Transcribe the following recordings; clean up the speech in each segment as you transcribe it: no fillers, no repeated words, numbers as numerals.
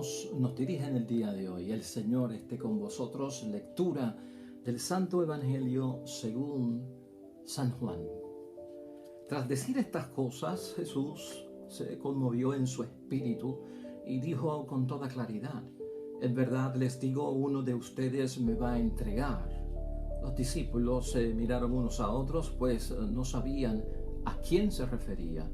Dios nos dirige en el día de hoy. El Señor esté con vosotros. Lectura del Santo Evangelio según San Juan. Tras decir estas cosas, Jesús se conmovió en su espíritu y dijo con toda claridad: en verdad les digo, uno de ustedes me va a entregar. Los discípulos se miraron unos a otros, pues no sabían a quién se refería.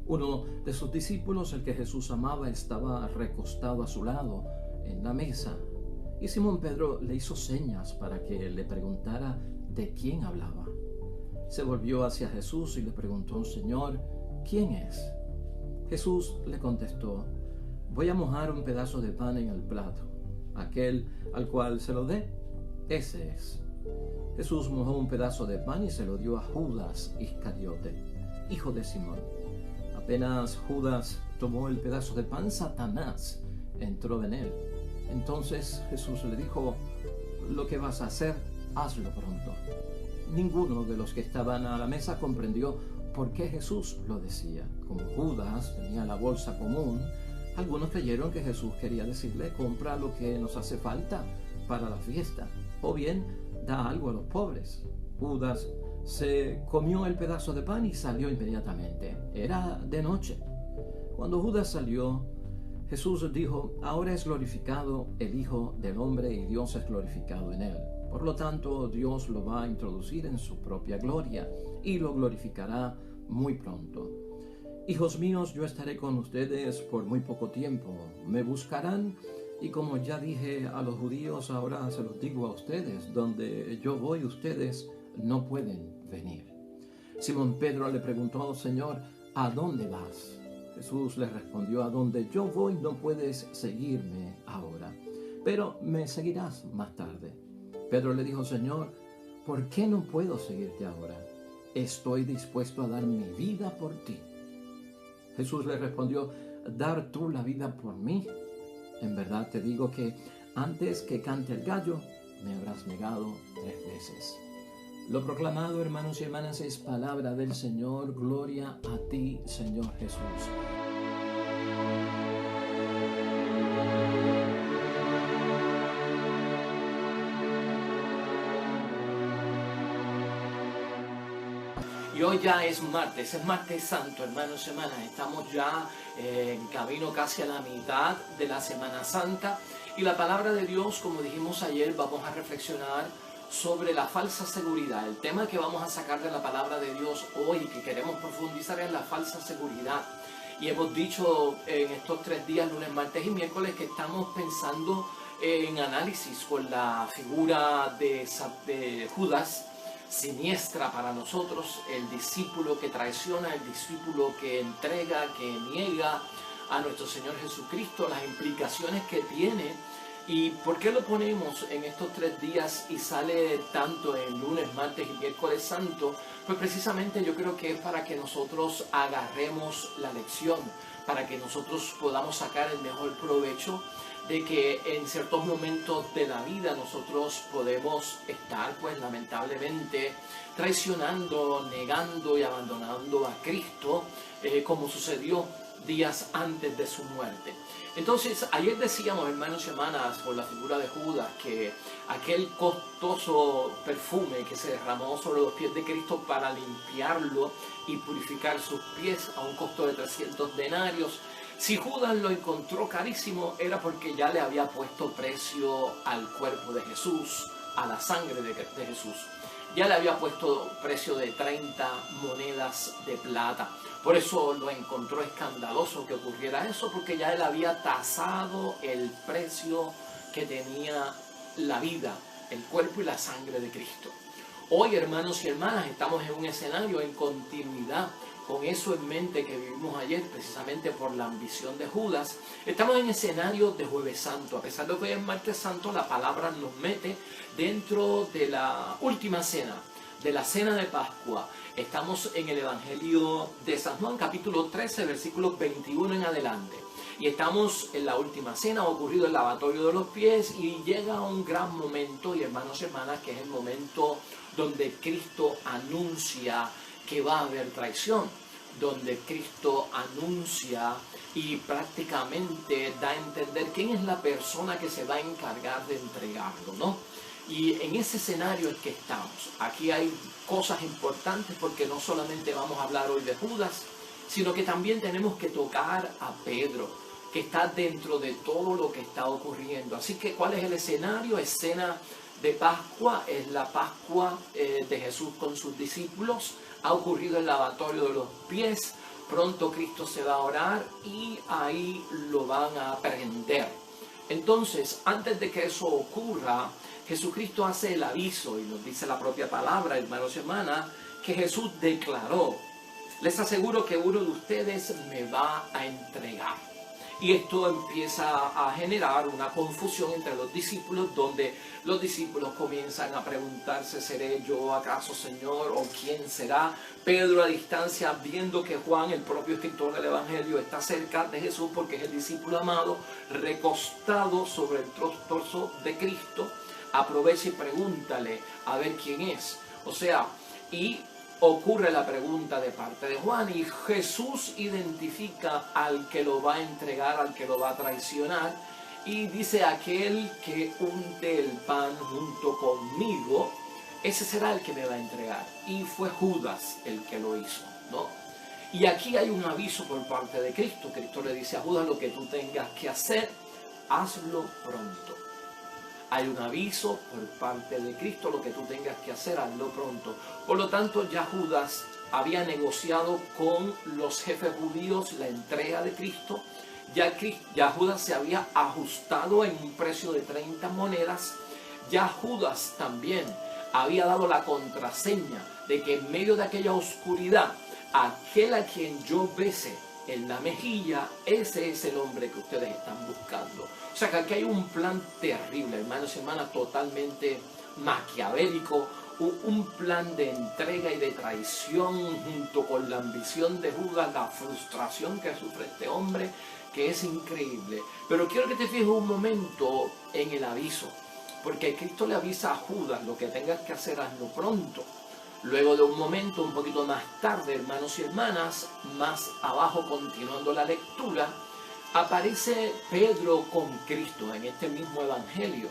Uno de sus discípulos, el que Jesús amaba, estaba recostado a su lado en la mesa. Y Simón Pedro le hizo señas para que le preguntara de quién hablaba. Se volvió hacia Jesús y le preguntó: Señor, ¿quién es? Jesús le contestó: voy a mojar un pedazo de pan en el plato. Aquel al cual se lo dé, ese es. Jesús mojó un pedazo de pan y se lo dio a Judas Iscariote, hijo de Simón. Apenas Judas tomó el pedazo de pan, Satanás entró en él. Entonces Jesús le dijo: lo que vas a hacer, hazlo pronto. Ninguno de los que estaban a la mesa comprendió por qué Jesús lo decía. Como Judas tenía la bolsa común, algunos creyeron que Jesús quería decirle: compra lo que nos hace falta para la fiesta, o bien da algo a los pobres. Judas se comió el pedazo de pan y salió inmediatamente. Era de noche. Cuando Judas salió, Jesús dijo: ahora es glorificado el Hijo del Hombre y Dios es glorificado en él. Por lo tanto, Dios lo va a introducir en su propia gloria y lo glorificará muy pronto. Hijos míos, yo estaré con ustedes por muy poco tiempo. Me buscarán y, como ya dije a los judíos, ahora se los digo a ustedes: donde yo voy, ustedes no pueden venir. Simón Pedro le preguntó: Señor, ¿a dónde vas? Jesús le respondió: a donde yo voy no puedes seguirme ahora, pero me seguirás más tarde. Pedro le dijo: Señor, ¿por qué no puedo seguirte ahora? Estoy dispuesto a dar mi vida por ti. Jesús le respondió: ¿dar tú la vida por mí? En verdad te digo que antes que cante el gallo, me habrás negado 3 veces. Lo proclamado, hermanos y hermanas, es palabra del Señor. Gloria a ti, Señor Jesús. Y hoy ya es martes santo, hermanos y hermanas. Estamos ya en camino casi a la mitad de la Semana Santa. Y la palabra de Dios, como dijimos ayer, vamos a reflexionar sobre la falsa seguridad. El tema que vamos a sacar de la palabra de Dios hoy, que queremos profundizar, es la falsa seguridad. Y hemos dicho en estos 3 días, lunes, martes y miércoles, que estamos pensando en análisis con la figura de Judas, siniestra para nosotros, el discípulo que traiciona, el discípulo que entrega, que niega a nuestro Señor Jesucristo, las implicaciones que tiene. ¿Y por qué lo ponemos en estos 3 días y sale tanto en lunes, martes y miércoles santo? Pues precisamente yo creo que es para que nosotros agarremos la lección, para que nosotros podamos sacar el mejor provecho de que en ciertos momentos de la vida nosotros podemos estar, pues lamentablemente, traicionando, negando y abandonando a Cristo, como sucedió días antes de su muerte. Entonces, ayer decíamos, hermanos y hermanas, por la figura de Judas, que aquel costoso perfume que se derramó sobre los pies de Cristo para limpiarlo y purificar sus pies a un costo de 300 denarios, si Judas lo encontró carísimo, era porque ya le había puesto precio al cuerpo de Jesús, a la sangre de Jesús. Ya le había puesto precio de 30 monedas de plata. Por eso lo encontró escandaloso que ocurriera eso, porque ya él había tasado el precio que tenía la vida, el cuerpo y la sangre de Cristo. Hoy, hermanos y hermanas, estamos en un escenario en continuidad con eso en mente que vivimos ayer, precisamente por la ambición de Judas. Estamos en escenario de Jueves Santo. A pesar de que hoy es martes santo, la palabra nos mete dentro de la última cena, de la cena de Pascua. Estamos en el Evangelio de San Juan, capítulo 13, versículos 21 en adelante. Y estamos en la última cena, ha ocurrido el lavatorio de los pies y llega un gran momento, y hermanos y hermanas, que es el momento donde Cristo anuncia que va a haber traición. donde Cristo anuncia y prácticamente da a entender quién es la persona que se va a encargar de entregarlo, ¿no? Y en ese escenario es que estamos. Aquí hay cosas importantes porque no solamente vamos a hablar hoy de Judas, sino que también tenemos que tocar a Pedro, que está dentro de todo lo que está ocurriendo. Así que, ¿cuál es el escenario? Escena de Pascua, es la Pascua de Jesús con sus discípulos. Ha ocurrido el lavatorio de los pies. Pronto Cristo se va a orar y ahí lo van a prender. Entonces, antes de que eso ocurra, Jesucristo hace el aviso y nos dice la propia palabra, hermanos y hermanas, que Jesús declaró: les aseguro que uno de ustedes me va a entregar. Y esto empieza a generar una confusión entre los discípulos, donde los discípulos comienzan a preguntarse: ¿seré yo acaso, Señor? ¿O quién será? Pedro, a distancia, viendo que Juan, el propio escritor del Evangelio, está cerca de Jesús porque es el discípulo amado, recostado sobre el torso de Cristo, aprovecha y pregúntale a ver quién es. O sea, y ocurre la pregunta de parte de Juan y Jesús identifica al que lo va a entregar, al que lo va a traicionar, y dice: aquel que unte el pan junto conmigo, ese será el que me va a entregar. Y fue Judas el que lo hizo, ¿no? Y aquí hay un aviso por parte de Cristo. Cristo le dice a Judas: lo que tú tengas que hacer, hazlo pronto. Hay un aviso por parte de Cristo: lo que tú tengas que hacer, hazlo pronto. Por lo tanto, ya Judas había negociado con los jefes judíos la entrega de Cristo. Ya Judas se había ajustado en un precio de 30 monedas. Ya Judas también había dado la contraseña de que en medio de aquella oscuridad, aquel a quien yo bese en la mejilla, ese es el hombre que ustedes están buscando. O sea que aquí hay un plan terrible, hermanos y hermanas, totalmente maquiavélico, un plan de entrega y de traición junto con la ambición de Judas, la frustración que sufre este hombre, que es increíble. Pero quiero que te fijes un momento en el aviso, porque Cristo le avisa a Judas: lo que tengas que hacer, hazlo pronto. Luego de un momento, un poquito más tarde, hermanos y hermanas, más abajo, continuando la lectura, aparece Pedro con Cristo en este mismo evangelio.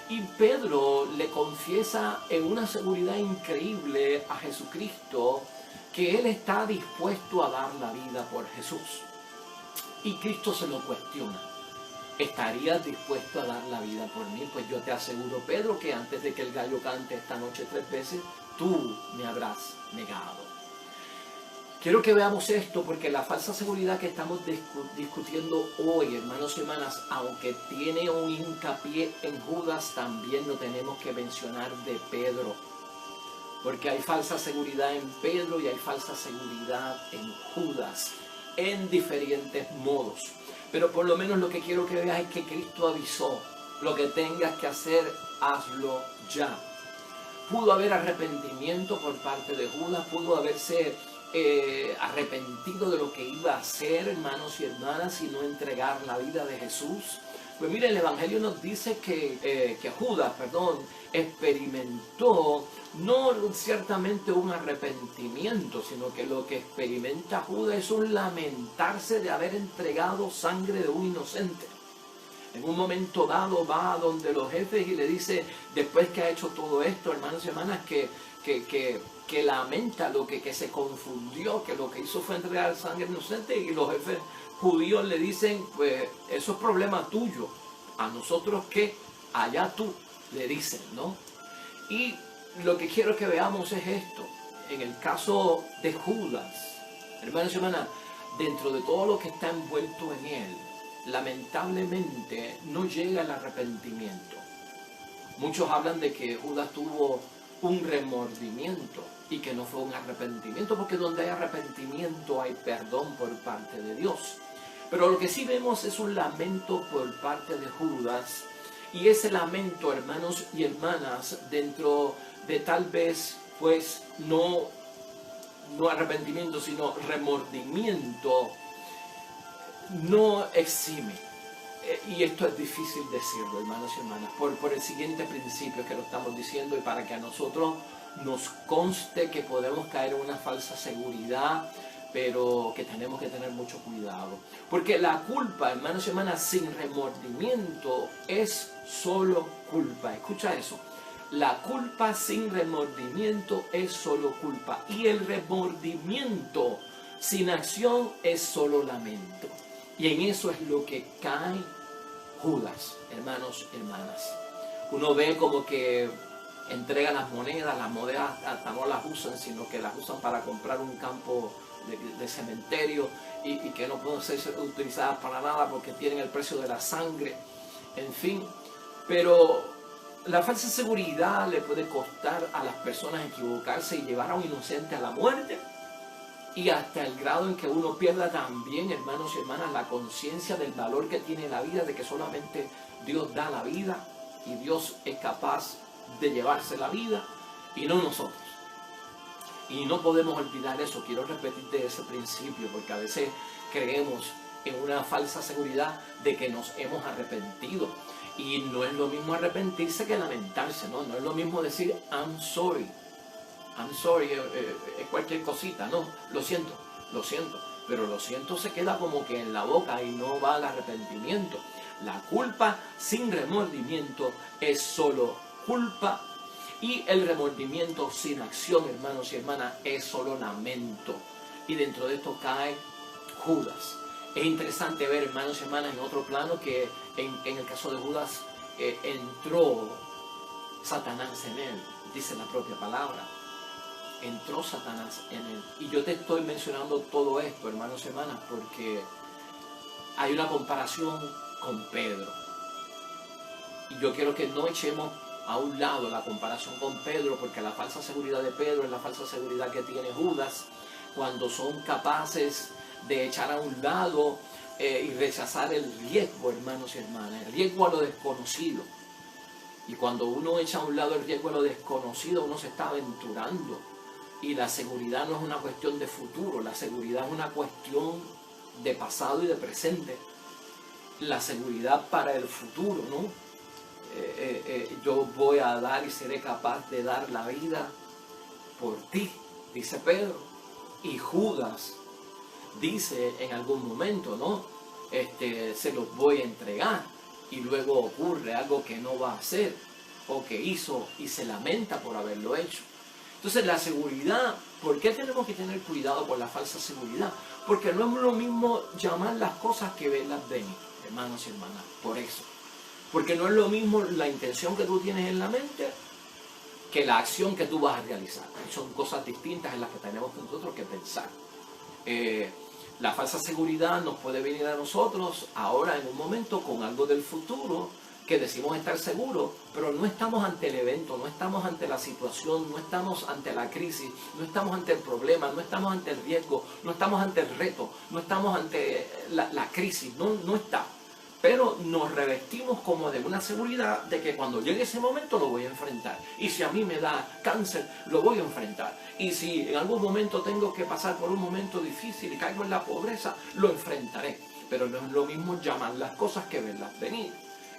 Y Pedro le confiesa en una seguridad increíble a Jesucristo que él está dispuesto a dar la vida por Jesús. Y Cristo se lo cuestiona: ¿estarías dispuesto a dar la vida por mí? Pues yo te aseguro, Pedro, que antes de que el gallo cante esta noche 3 veces, tú me habrás negado. Quiero que veamos esto porque la falsa seguridad que estamos discutiendo hoy, hermanos y hermanas, aunque tiene un hincapié en Judas, también lo tenemos que mencionar de Pedro. Porque hay falsa seguridad en Pedro y hay falsa seguridad en Judas, en diferentes modos. Pero por lo menos lo que quiero que veas es que Cristo avisó: lo que tengas que hacer, hazlo ya. Pudo haber arrepentimiento por parte de Judas, pudo haberse arrepentido de lo que iba a hacer, hermanos y hermanas, y no entregar la vida de Jesús. Pues mire, el Evangelio nos dice que Judas, experimentó no ciertamente un arrepentimiento, sino que lo que experimenta Judas es un lamentarse de haber entregado sangre de un inocente. En un momento dado va a donde los jefes y le dice, después que ha hecho todo esto, hermanos y hermanas, que lamenta que se confundió, que lo que hizo fue entregar sangre inocente, y los jefes judíos le dicen: pues eso es problema tuyo, a nosotros qué, allá tú, le dicen, ¿no? Y lo que quiero que veamos es esto. En el caso de Judas, hermanos y hermanas, dentro de todo lo que está envuelto en él, lamentablemente no llega el arrepentimiento. Muchos hablan de que Judas tuvo un remordimiento y que no fue un arrepentimiento, porque donde hay arrepentimiento hay perdón por parte de Dios. Pero lo que sí vemos es un lamento por parte de Judas, y ese lamento, hermanos y hermanas, dentro de tal vez pues no arrepentimiento, sino remordimiento, no exime. Y esto es difícil decirlo, hermanos y hermanas, por el siguiente principio que lo estamos diciendo, y para que a nosotros nos conste que podemos caer en una falsa seguridad, pero que tenemos que tener mucho cuidado. Porque la culpa, hermanos y hermanas, sin remordimiento es solo culpa. Escucha eso. La culpa sin remordimiento es solo culpa. Y el remordimiento sin acción es solo lamento. Y en eso es lo que cae Judas, hermanos y hermanas. Uno ve como que entrega las monedas hasta no las usan, sino que las usan para comprar un campo de cementerio y que no pueden ser utilizadas para nada porque tienen el precio de la sangre, en fin. Pero la falsa seguridad le puede costar a las personas equivocarse y llevar a un inocente a la muerte, y hasta el grado en que uno pierda también, hermanos y hermanas, la conciencia del valor que tiene la vida, de que solamente Dios da la vida y Dios es capaz de llevarse la vida y no nosotros. Y no podemos olvidar eso. Quiero repetirte ese principio, porque a veces creemos en una falsa seguridad de que nos hemos arrepentido. Y no es lo mismo arrepentirse que lamentarse, ¿no? No es lo mismo decir I'm sorry. I'm sorry, es cualquier cosita, no, lo siento, pero lo siento se queda como que en la boca y no va al arrepentimiento. La culpa sin remordimiento es solo culpa, y el remordimiento sin acción, hermanos y hermanas, es solo lamento. Y dentro de esto cae Judas. Es interesante ver, hermanos y hermanas, en otro plano que en el caso de Judas entró Satanás en él, dice la propia palabra. Entró Satanás en él. Y yo te estoy mencionando todo esto, hermanos y hermanas, porque hay una comparación con Pedro. Y yo quiero que no echemos a un lado la comparación con Pedro, porque la falsa seguridad de Pedro es la falsa seguridad que tiene Judas, cuando son capaces de echar a un lado y rechazar el riesgo, hermanos y hermanas, el riesgo a lo desconocido. Y cuando uno echa a un lado el riesgo a lo desconocido, uno se está aventurando. Y la seguridad no es una cuestión de futuro, la seguridad es una cuestión de pasado y de presente. La seguridad para el futuro, ¿no? Yo voy a dar y seré capaz de dar la vida por ti, dice Pedro. Y Judas dice en algún momento, ¿no? Se los voy a entregar. Y luego ocurre algo que no va a hacer, o que hizo y se lamenta por haberlo hecho. Entonces la seguridad, ¿por qué tenemos que tener cuidado con la falsa seguridad? Porque no es lo mismo llamar las cosas que verlas venir, hermanos y hermanas, por eso. Porque no es lo mismo la intención que tú tienes en la mente que la acción que tú vas a realizar. Son cosas distintas en las que tenemos nosotros que pensar. La falsa seguridad nos puede venir a nosotros ahora en un momento con algo del futuro que decimos estar seguros, pero no estamos ante el evento, no estamos ante la situación, no estamos ante la crisis, no estamos ante el problema, no estamos ante el riesgo, no estamos ante el reto, no estamos ante la crisis, no está. Pero nos revestimos como de una seguridad de que cuando llegue ese momento lo voy a enfrentar. Y si a mí me da cáncer, lo voy a enfrentar. Y si en algún momento tengo que pasar por un momento difícil y caigo en la pobreza, lo enfrentaré. Pero no es lo mismo llamar las cosas que verlas venir.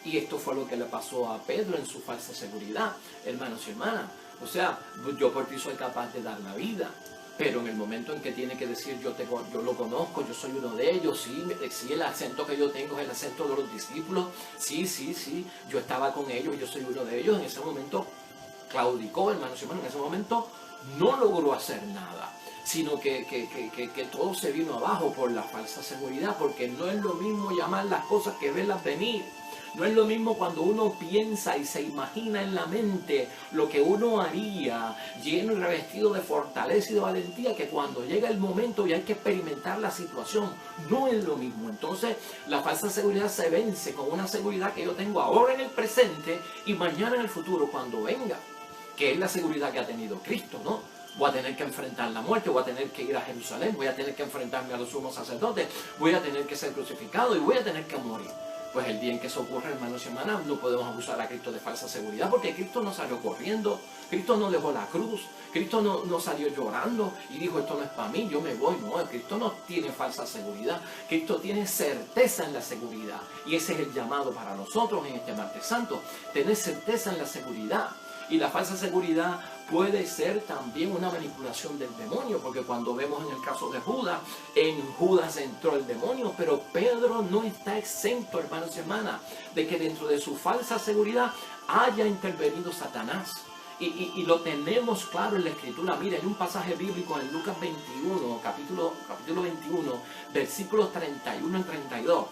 Y esto fue lo que le pasó a Pedro en su falsa seguridad, hermanos y hermanas. O sea, yo por ti soy capaz de dar la vida. Pero en el momento en que tiene que decir yo lo conozco, yo soy uno de ellos, sí, el acento que yo tengo es el acento de los discípulos, sí, yo estaba con ellos, yo soy uno de ellos, en ese momento claudicó, hermanos y hermanos, en ese momento no logró hacer nada, sino que todo se vino abajo por la falsa seguridad, porque no es lo mismo llamar las cosas que verlas venir. No es lo mismo cuando uno piensa y se imagina en la mente lo que uno haría, lleno y revestido de fortaleza y de valentía, que cuando llega el momento y hay que experimentar la situación. No es lo mismo. Entonces, la falsa seguridad se vence con una seguridad que yo tengo ahora en el presente y mañana en el futuro, cuando venga, que es la seguridad que ha tenido Cristo, ¿no? Voy a tener que enfrentar la muerte, voy a tener que ir a Jerusalén, voy a tener que enfrentarme a los sumos sacerdotes, voy a tener que ser crucificado y voy a tener que morir. Pues el día en que eso ocurre, hermanos y hermanas, no podemos acusar a Cristo de falsa seguridad, porque Cristo no salió corriendo, Cristo no dejó la cruz, Cristo no salió llorando y dijo esto no es para mí, yo me voy. No, Cristo no tiene falsa seguridad, Cristo tiene certeza en la seguridad. Y ese es el llamado para nosotros en este martes santo, tener certeza en la seguridad. Y la falsa seguridad puede ser también una manipulación del demonio, porque cuando vemos en el caso de Judas, en Judas entró el demonio, pero Pedro no está exento, hermanos y hermanas, de que dentro de su falsa seguridad haya intervenido Satanás. Y lo tenemos claro en la Escritura. Mira, hay un pasaje bíblico en Lucas 21, capítulo 21, versículos 31 y 32,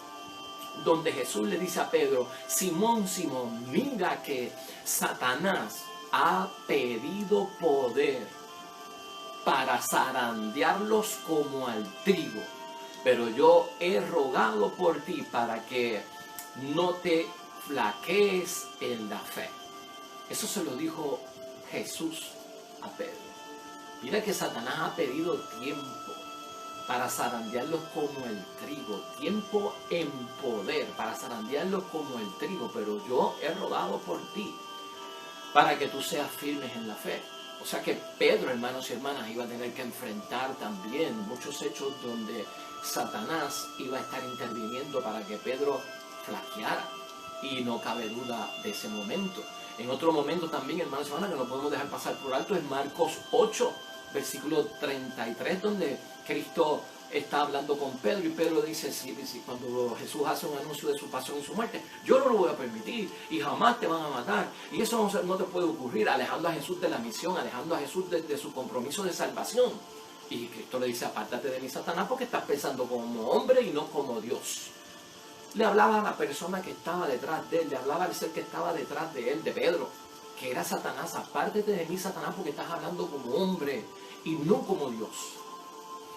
donde Jesús le dice a Pedro: Simón, Simón, mira que Satanás ha pedido poder para zarandearlos como al trigo, pero yo he rogado por ti para que no te flaquees en la fe. Eso se lo dijo Jesús a Pedro. Mira que Satanás ha pedido tiempo para zarandearlos como el trigo, tiempo en poder para zarandearlos como el trigo, pero yo he rogado por ti para que tú seas firmes en la fe. O sea que Pedro, hermanos y hermanas, iba a tener que enfrentar también muchos hechos donde Satanás iba a estar interviniendo para que Pedro flaqueara, y no cabe duda de ese momento. En otro momento también, hermanos y hermanas, que no podemos dejar pasar por alto, es Marcos 8, versículo 33, donde Cristo está hablando con Pedro, y Pedro dice, sí, cuando Jesús hace un anuncio de su pasión y su muerte: yo no lo voy a permitir y jamás te van a matar, y eso no te puede ocurrir, alejando a Jesús de la misión, alejando a Jesús de su compromiso de salvación. Y Cristo le dice: apártate de mí, Satanás, porque estás pensando como hombre y no como Dios. Le hablaba a la persona que estaba detrás de él, le hablaba al ser que estaba detrás de él, de Pedro, que era Satanás: apártate de mí, Satanás, porque estás hablando como hombre y no como Dios.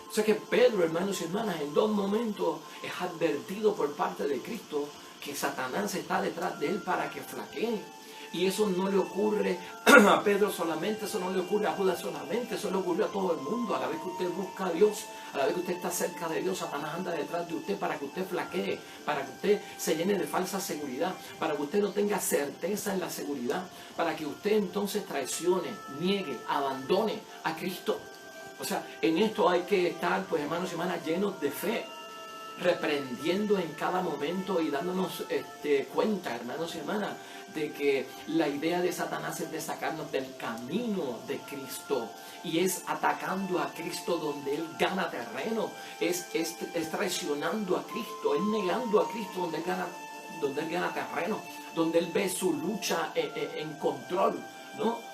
O sea que Pedro, hermanos y hermanas, en dos momentos es advertido por parte de Cristo que Satanás está detrás de él para que flaquee. Y eso no le ocurre a Pedro solamente, eso no le ocurre a Judas solamente, eso le ocurre a todo el mundo. A la vez que usted busca a Dios, a la vez que usted está cerca de Dios, Satanás anda detrás de usted para que usted flaquee, para que usted se llene de falsa seguridad, para que usted no tenga certeza en la seguridad, para que usted entonces traicione, niegue, abandone a Cristo. O sea, en esto hay que estar, pues, hermanos y hermanas, llenos de fe, reprendiendo en cada momento y dándonos cuenta, hermanos y hermanas, de que la idea de Satanás es de sacarnos del camino de Cristo, y es atacando a Cristo donde Él gana terreno, es traicionando a Cristo, es negando a Cristo donde Él gana terreno, donde Él ve su lucha en control, ¿no?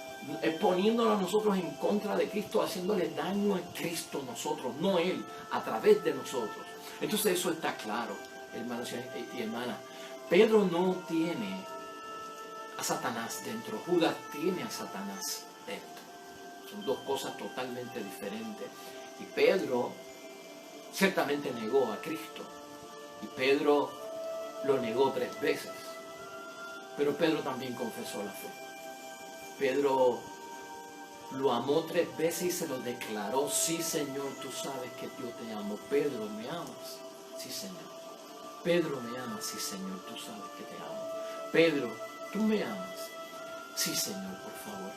Poniéndonos a nosotros en contra de Cristo, haciéndole daño a Cristo nosotros, no Él, a través de nosotros. Entonces eso está claro, hermanos y hermanas. Pedro no tiene a Satanás dentro, Judas tiene a Satanás dentro. Son dos cosas totalmente diferentes. Y Pedro ciertamente negó a Cristo, y Pedro lo negó 3 veces, pero Pedro también confesó la fe. Pedro lo amó 3 veces y se lo declaró: sí, Señor, tú sabes que yo te amo. Pedro, ¿me amas? Sí, Señor. Pedro, ¿me amas? Sí, Señor, tú sabes que te amo. Pedro, ¿tú me amas? Sí, Señor, por favor.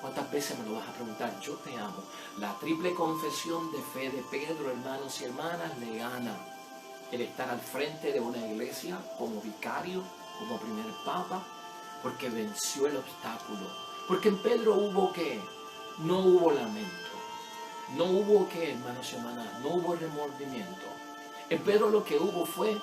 ¿Cuántas veces me lo vas a preguntar? Yo te amo. La triple confesión de fe de Pedro, hermanos y hermanas, le gana el estar al frente de una iglesia como vicario, como primer papa, porque venció el obstáculo. Porque en Pedro hubo ¿qué? No hubo lamento. No hubo ¿qué, hermanos y hermanas? No hubo remordimiento. En Pedro lo que hubo fue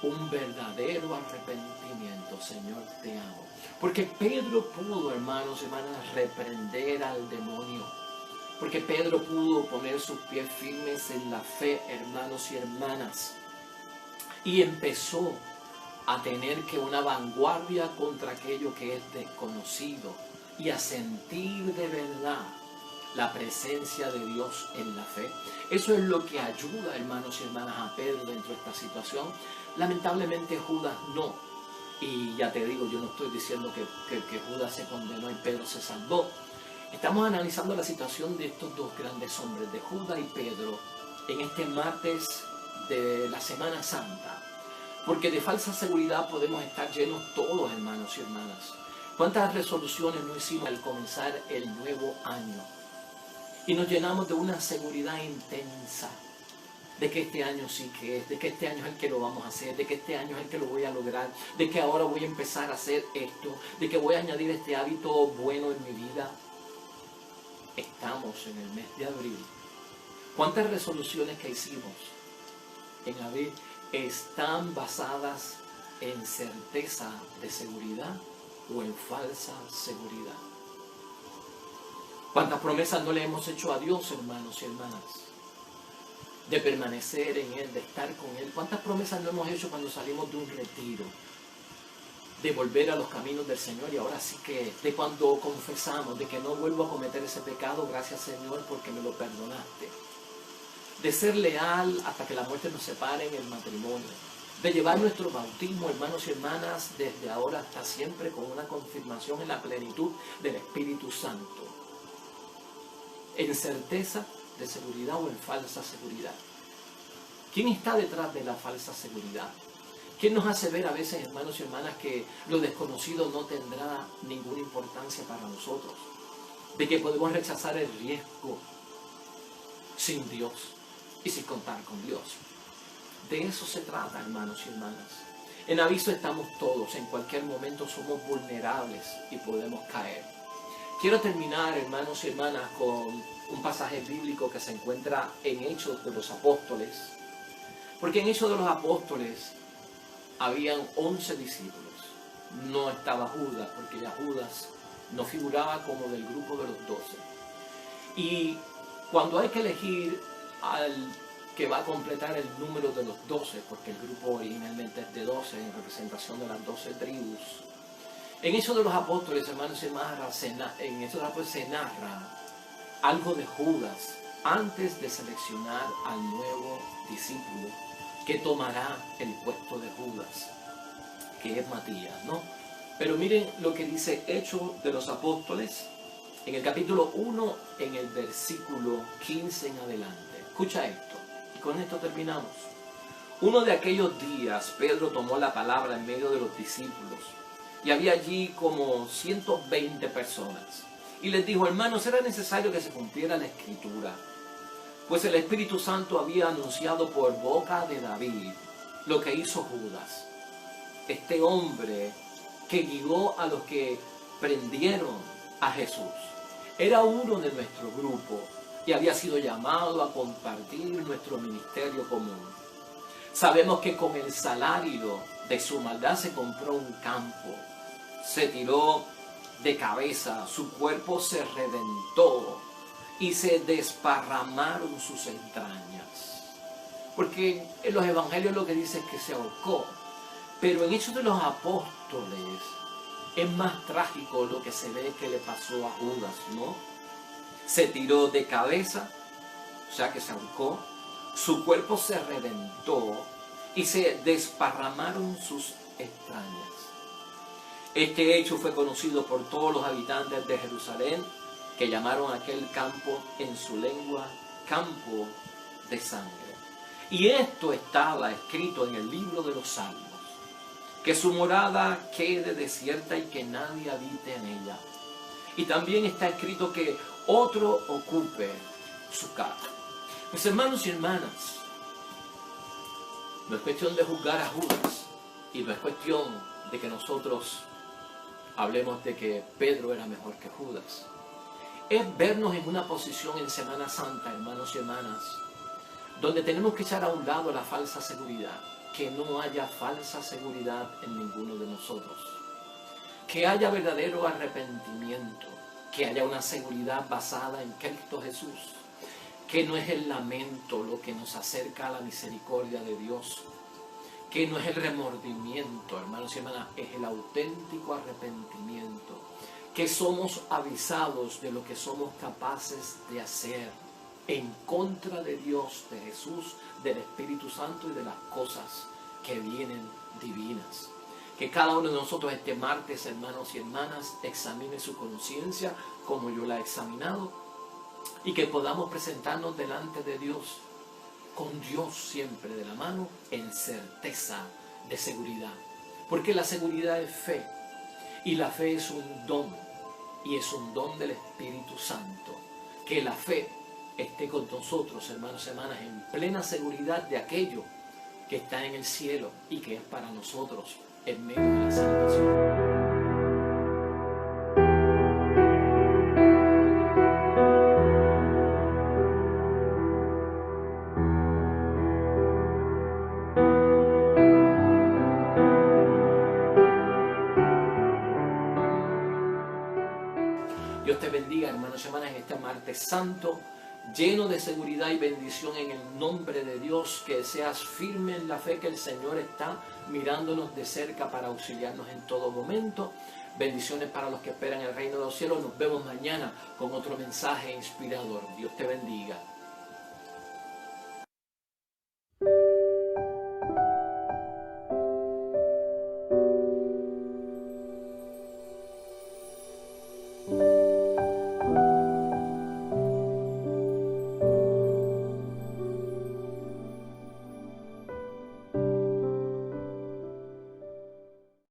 un verdadero arrepentimiento. Señor, te amo. Porque Pedro pudo, hermanos y hermanas, reprender al demonio. Porque Pedro pudo poner sus pies firmes en la fe, hermanos y hermanas. Y empezó a tener que una vanguardia contra aquello que es desconocido, y a sentir de verdad la presencia de Dios en la fe. Eso es lo que ayuda, hermanos y hermanas, a Pedro dentro de esta situación. Lamentablemente Judas no. Y ya te digo, yo no estoy diciendo que Judas se condenó y Pedro se salvó. Estamos analizando la situación de estos dos grandes hombres, de Judas y Pedro, en este martes de la Semana Santa. Porque de falsa seguridad podemos estar llenos todos, hermanos y hermanas. ¿Cuántas resoluciones no hicimos al comenzar el nuevo año? Y nos llenamos de una seguridad intensa. de que este año sí que es, de que este año es el que lo vamos a hacer, de que este año es el que lo voy a lograr, de que ahora voy a empezar a hacer esto, de que voy a añadir este hábito bueno en mi vida. Estamos en el mes de abril. ¿Cuántas resoluciones que hicimos en abril están basadas en certeza de seguridad o en falsa seguridad? ¿Cuántas promesas no le hemos hecho a Dios, hermanos y hermanas? De permanecer en Él, de estar con Él. ¿Cuántas promesas no hemos hecho cuando salimos de un retiro? De volver a los caminos del Señor, y ahora sí que de cuando confesamos de que no vuelvo a cometer ese pecado, gracias Señor porque me lo perdonaste. De ser leal hasta que la muerte nos separe en el matrimonio. De llevar nuestro bautismo, hermanos y hermanas, desde ahora hasta siempre con una confirmación en la plenitud del Espíritu Santo. En certeza de seguridad o en falsa seguridad. ¿Quién está detrás de la falsa seguridad? ¿Quién nos hace ver a veces, hermanos y hermanas, que lo desconocido no tendrá ninguna importancia para nosotros? De que podemos rechazar el riesgo sin Dios y sin contar con Dios. De eso se trata, hermanos y hermanas. En aviso estamos todos, en cualquier momento somos vulnerables y podemos caer. Quiero terminar, hermanos y hermanas, con un pasaje bíblico que se encuentra en Hechos de los Apóstoles. Porque en Hechos de los Apóstoles habían 11 discípulos. No estaba Judas, porque ya Judas no figuraba como del grupo de los 12. Y cuando hay que elegir al que va a completar el número de los 12, porque el grupo originalmente es de 12, en representación de las 12 tribus, en Hechos de los Apóstoles, hermanos y hermanas, en Hechos de los Apóstoles se narra algo de Judas antes de seleccionar al nuevo discípulo que tomará el puesto de Judas, que es Matías, ¿no? Pero miren lo que dice Hechos de los Apóstoles, en el capítulo 1, en el versículo 15 en adelante. Escucha esto, y con esto terminamos. Uno de aquellos días, Pedro tomó la palabra en medio de los discípulos, y había allí como 120 personas. Y les dijo: hermanos, era necesario que se cumpliera la Escritura, pues el Espíritu Santo había anunciado por boca de David lo que hizo Judas, este hombre que guió a los que prendieron a Jesús. Era uno de nuestro grupo y había sido llamado a compartir nuestro ministerio común. Sabemos que con el salario de su maldad se compró un campo, se tiró de cabeza, su cuerpo se reventó y se desparramaron sus entrañas. Porque en los evangelios lo que dice es que se ahorcó, pero en Hechos de los Apóstoles es más trágico lo que se ve que le pasó a Judas, ¿no? Se tiró de cabeza, o sea que se ahorcó, su cuerpo se reventó y se desparramaron sus entrañas. Este hecho fue conocido por todos los habitantes de Jerusalén, que llamaron a aquel campo en su lengua campo de sangre. Y esto estaba escrito en el libro de los Salmos: que su morada quede desierta y que nadie habite en ella. Y también está escrito que otro ocupe su casa. Mis hermanos y hermanas, no es cuestión de juzgar a Judas, y no es cuestión de que nosotros hablemos de que Pedro era mejor que Judas. Es vernos en una posición en Semana Santa, hermanos y hermanas, donde tenemos que echar a un lado la falsa seguridad. Que no haya falsa seguridad en ninguno de nosotros. Que haya verdadero arrepentimiento. Que haya una seguridad basada en Cristo Jesús. Que no es el lamento lo que nos acerca a la misericordia de Dios. Que no es el remordimiento, hermanos y hermanas, es el auténtico arrepentimiento. Que somos avisados de lo que somos capaces de hacer en contra de Dios, de Jesús, del Espíritu Santo y de las cosas que vienen divinas. Que cada uno de nosotros este martes, hermanos y hermanas, examine su conciencia como yo la he examinado, y que podamos presentarnos delante de Dios, con Dios siempre de la mano, en certeza de seguridad. Porque la seguridad es fe, y la fe es un don, y es un don del Espíritu Santo. Que la fe esté con nosotros, hermanos y hermanas, en plena seguridad de aquello que está en el cielo y que es para nosotros en medio de la salvación. Dios te bendiga, hermanos y hermanas, en este martes santo, lleno de seguridad y bendición en el nombre de Dios, que seas firme en la fe que el Señor está mirándonos de cerca para auxiliarnos en todo momento. Bendiciones para los que esperan el reino de los cielos. Nos vemos mañana con otro mensaje inspirador. Dios te bendiga.